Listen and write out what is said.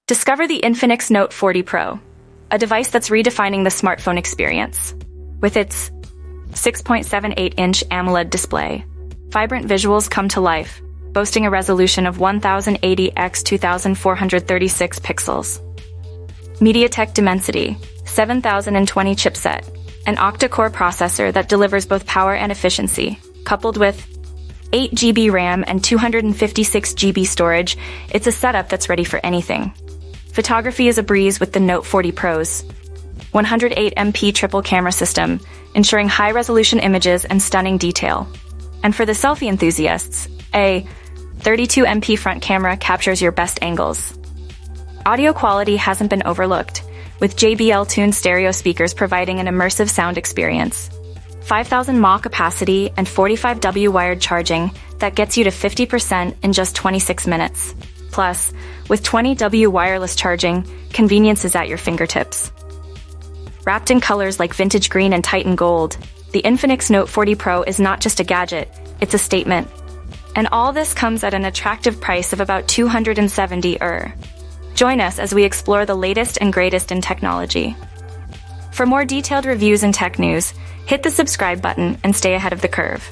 Discover the Infinix Note 40 Pro, a device that's redefining the smartphone experience. With its 6.78-inch AMOLED display, vibrant visuals come to life, boasting a resolution of 1080 x 2436 pixels. MediaTek Dimensity 7020 chipset, an octa-core processor that delivers both power and efficiency, coupled with 8 GB RAM and 256 GB storage. It's a setup that's ready for anything. Photography is a breeze with the Note 40 Pro's 108MP triple camera system, ensuring high-resolution images and stunning detail. And for the selfie enthusiasts, a 32MP front camera captures your best angles. Audio quality hasn't been overlooked, with JBL-tuned stereo speakers providing an immersive sound experience. 5000 mAh capacity and 45W wired charging that gets you to 50% in just 26 minutes. Plus, with 20W wireless charging, convenience is at your fingertips. Wrapped in colors like vintage green and Titan gold, the Infinix Note 40 Pro is not just a gadget, it's a statement. And all this comes at an attractive price of about €270. Join us as we explore the latest and greatest in technology. For more detailed reviews and tech news, hit the subscribe button and stay ahead of the curve.